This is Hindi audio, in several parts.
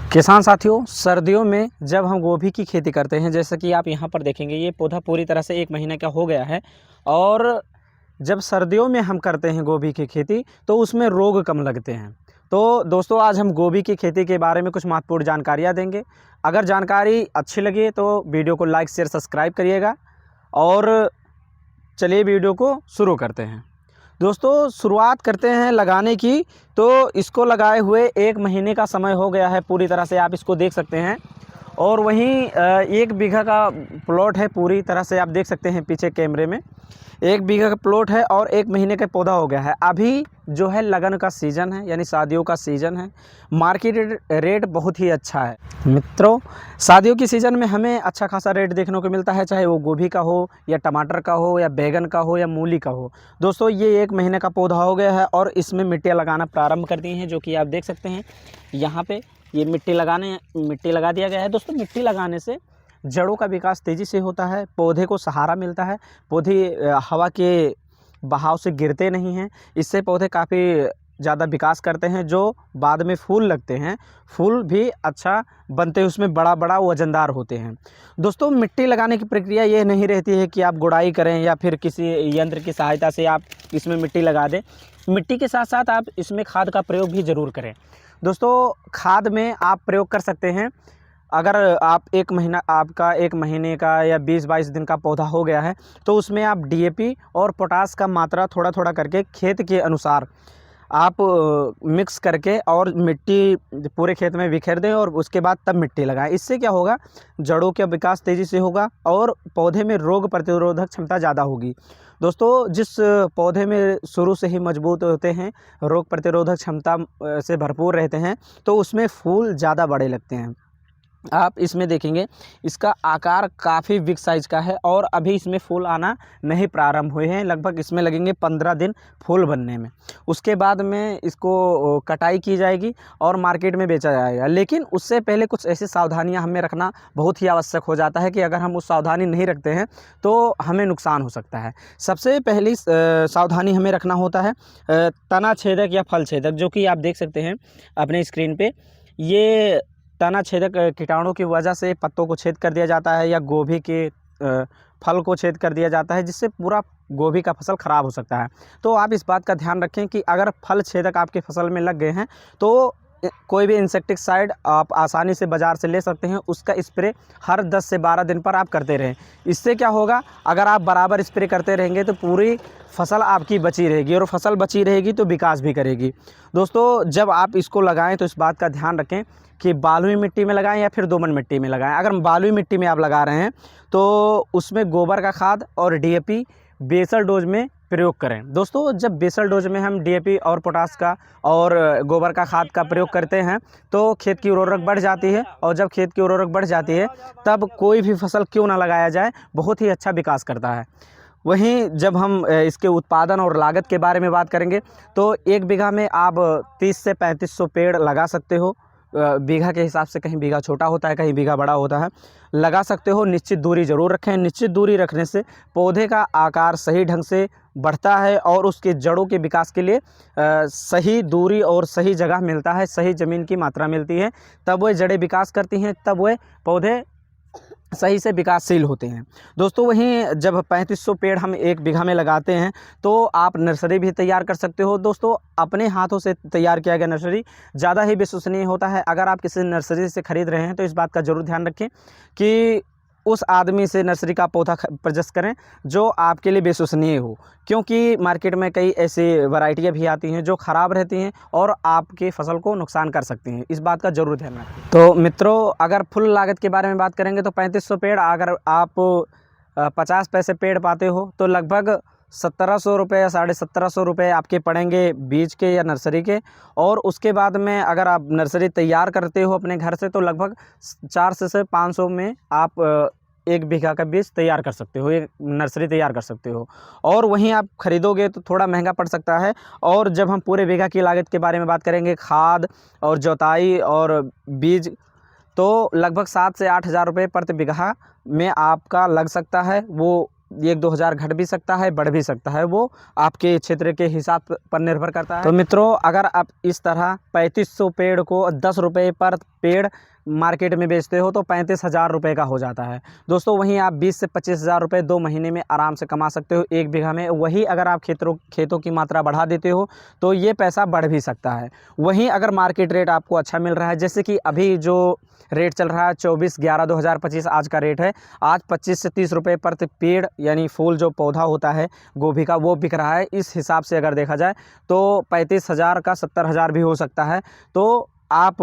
किसान साथियों, सर्दियों में जब हम गोभी की खेती करते हैं, जैसे कि आप यहाँ पर देखेंगे, ये पौधा पूरी तरह से 1 महीने का हो गया है। और जब सर्दियों में हम करते हैं गोभी की खेती, तो उसमें रोग कम लगते हैं। तो दोस्तों, आज हम गोभी की खेती के बारे में कुछ महत्वपूर्ण जानकारियाँ देंगे। अगर जानकारी अच्छी लगी तो वीडियो को लाइक, शेयर, सब्सक्राइब करिएगा। और चलिए वीडियो को शुरू करते हैं। दोस्तों, शुरुआत करते हैं लगाने की। तो इसको लगाए हुए 1 महीने का समय हो गया है, पूरी तरह से आप इसको देख सकते हैं। और वहीं 1 बीघा का प्लॉट है, पूरी तरह से आप देख सकते हैं पीछे कैमरे में। 1 बीघा का प्लॉट है और 1 महीने का पौधा हो गया है। अभी जो है लगन का सीज़न है, यानी शादियों का सीज़न है। मार्केट रेट बहुत ही अच्छा है मित्रों। शादियों की सीज़न में हमें अच्छा खासा रेट देखने को मिलता है, चाहे वो गोभी का हो या टमाटर का हो या बैगन का हो या मूली का हो। दोस्तों, ये 1 महीने का पौधा हो गया है और इसमें मिट्टियाँ लगाना प्रारंभ कर दी हैं, जो कि आप देख सकते हैं यहाँ पे। ये मिट्टी लगा दिया गया है। दोस्तों, मिट्टी लगाने से जड़ों का विकास तेज़ी से होता है, पौधे को सहारा मिलता है। पौधे हवा के बहाव से गिरते नहीं हैं। इससे पौधे काफ़ी ज़्यादा विकास करते हैं, जो बाद में फूल लगते हैं। फूल भी अच्छा बनते हैं, उसमें बड़ा बड़ा वज़नदार होते हैं। दोस्तों, मिट्टी लगाने की प्रक्रिया ये नहीं रहती है कि आप गुड़ाई करें या फिर किसी यंत्र की सहायता से आप इसमें मिट्टी लगा दें। मिट्टी के साथ साथ आप इसमें खाद का प्रयोग भी ज़रूर करें। दोस्तों, खाद में आप प्रयोग कर सकते हैं। अगर आप 1 महीने का या 20-22 दिन का पौधा हो गया है, तो उसमें आप डीएपी और पोटास का मात्रा थोड़ा थोड़ा करके खेत के अनुसार आप मिक्स करके और मिट्टी पूरे खेत में बिखेर दें और उसके बाद तब मिट्टी लगाएं। इससे क्या होगा, जड़ों का विकास तेज़ी से होगा और पौधे में रोग प्रतिरोधक क्षमता ज़्यादा होगी। दोस्तों, जिस पौधे में शुरू से ही मजबूत होते हैं, रोग प्रतिरोधक क्षमता से भरपूर रहते हैं, तो उसमें फूल ज़्यादा बड़े लगते हैं। आप इसमें देखेंगे, इसका आकार काफ़ी बिग साइज़ का है और अभी इसमें फूल आना नहीं प्रारंभ हुए हैं। लगभग इसमें लगेंगे 15 दिन फूल बनने में। उसके बाद में इसको कटाई की जाएगी और मार्केट में बेचा जाएगा। लेकिन उससे पहले कुछ ऐसी सावधानियां हमें रखना बहुत ही आवश्यक हो जाता है कि अगर हम उस सावधानी नहीं रखते हैं तो हमें नुकसान हो सकता है। सबसे पहली सावधानी हमें रखना होता है तना छेदक या फल छेदक, जो कि आप देख सकते हैं अपने स्क्रीन पे। ये तना छेदक कीटाणु की वजह से पत्तों को छेद कर दिया जाता है या गोभी के फल को छेद कर दिया जाता है, जिससे पूरा गोभी का फसल ख़राब हो सकता है। तो आप इस बात का ध्यान रखें कि अगर फल छेदक आपके फसल में लग गए हैं, तो कोई भी इंसेक्टिसाइड आप आसानी से बाज़ार से ले सकते हैं। उसका स्प्रे हर 10 से 12 दिन पर आप करते रहें। इससे क्या होगा, अगर आप बराबर स्प्रे करते रहेंगे तो पूरी फसल आपकी बची रहेगी और फसल बची रहेगी तो विकास भी करेगी। दोस्तों, जब आप इसको लगाएं तो इस बात का ध्यान रखें कि बालुई मिट्टी में लगाएं या फिर दोमट मिट्टी में लगाएं। अगर बालुई मिट्टी में आप लगा रहे हैं तो उसमें गोबर का खाद और डीएपी बेसल डोज में प्रयोग करें। दोस्तों, जब बेसल डोज में हम डीएपी और पोटास का और गोबर का खाद का प्रयोग करते हैं तो खेत की उर्वरक बढ़ जाती है। और जब खेत की उर्वरक बढ़ जाती है, तब कोई भी फसल क्यों ना लगाया जाए, बहुत ही अच्छा विकास करता है। वहीं जब हम इसके उत्पादन और लागत के बारे में बात करेंगे, तो 1 बीघा में आप 30 से 3500 पेड़ लगा सकते हो। बीघा के हिसाब से कहीं बीघा छोटा होता है, कहीं बीघा बड़ा होता है, लगा सकते हो। निश्चित दूरी ज़रूर रखें। निश्चित दूरी रखने से पौधे का आकार सही ढंग से बढ़ता है और उसके जड़ों के विकास के लिए सही दूरी और सही जगह मिलता है, सही ज़मीन की मात्रा मिलती है। तब वह जड़ें विकास करती हैं, तब वह पौधे सही से विकासशील होते हैं। दोस्तों, वहीं जब 3500 पेड़ हम 1 बीघा में लगाते हैं, तो आप नर्सरी भी तैयार कर सकते हो। दोस्तों, अपने हाथों से तैयार किया गया नर्सरी ज़्यादा ही विश्वसनीय होता है। अगर आप किसी नर्सरी से ख़रीद रहे हैं तो इस बात का ज़रूर ध्यान रखें कि उस आदमी से नर्सरी का पौधा परचेस करें जो आपके लिए विश्वसनीय हो, क्योंकि मार्केट में कई ऐसी वैरायटियाँ भी आती हैं जो ख़राब रहती हैं और आपकी फसल को नुकसान कर सकती हैं। इस बात का ज़रूर ध्यान रखें। तो मित्रों, अगर फुल लागत के बारे में बात करेंगे तो 3500 पेड़, अगर आप 50 पैसे पेड़ पाते हो तो लगभग 1700 रुपये या 1750 रुपये आपके पड़ेंगे बीज के या नर्सरी के। और उसके बाद में अगर आप नर्सरी तैयार करते हो अपने घर से, तो लगभग 400 से 500 में आप 1 बीघा का बीज तैयार कर सकते हो, एक नर्सरी तैयार कर सकते हो। और वहीं आप ख़रीदोगे तो थोड़ा महंगा पड़ सकता है। और जब हम पूरे बीघा की लागत के बारे में बात करेंगे, खाद और जोताई और बीज, तो लगभग 7 से 8 हज़ार रुपये प्रति बीघा में आपका लग सकता है। वो 1-2 हज़ार घट भी सकता है, बढ़ भी सकता है, वो आपके क्षेत्र के हिसाब पर निर्भर करता है। तो मित्रों, अगर आप इस तरह 3500 पेड़ को 10 रुपये पर पेड़ मार्केट में बेचते हो तो 35,000 रुपये का हो जाता है दोस्तों। वहीं आप 20 से 25,000 रुपये 2 महीने में आराम से कमा सकते हो 1 बीघा में। वही अगर आप खेतों की मात्रा बढ़ा देते हो तो ये पैसा बढ़ भी सकता है। वहीं अगर मार्केट रेट आपको अच्छा मिल रहा है, जैसे कि अभी जो रेट चल रहा है 24/11/2025 आज का रेट है, आज 25 से 30 रुपये प्रति पेड़ यानी फूल जो पौधा होता है गोभी का वो बिक रहा है। इस हिसाब से अगर देखा जाए तो 35,000 का 70,000 भी हो सकता है। तो आप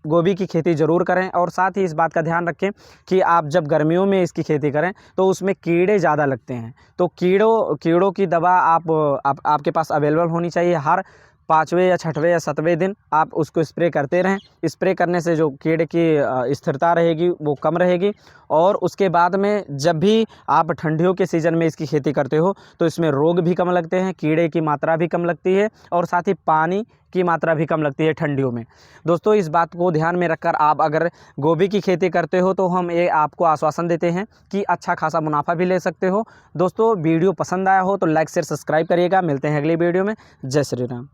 गोभी की खेती ज़रूर करें और साथ ही इस बात का ध्यान रखें कि आप जब गर्मियों में इसकी खेती करें तो उसमें कीड़े ज़्यादा लगते हैं। तो कीड़ों की दवा आपके पास अवेलेबल होनी चाहिए। हर 5वें या 6वें या 7वें दिन आप उसको स्प्रे करते रहें। स्प्रे करने से जो कीड़े की स्थिरता रहेगी वो कम रहेगी। और उसके बाद में जब भी आप ठंडियों के सीज़न में इसकी खेती करते हो तो इसमें रोग भी कम लगते हैं, कीड़े की मात्रा भी कम लगती है और साथ ही पानी की मात्रा भी कम लगती है ठंडियों में। दोस्तों, इस बात को ध्यान में रखकर आप अगर गोभी की खेती करते हो तो हम ये आपको आश्वासन देते हैं कि अच्छा खासा मुनाफा भी ले सकते हो। दोस्तों, वीडियो पसंद आया हो तो लाइक शेयर सब्सक्राइब करिएगा। मिलते हैं अगली वीडियो में। जय श्री राम।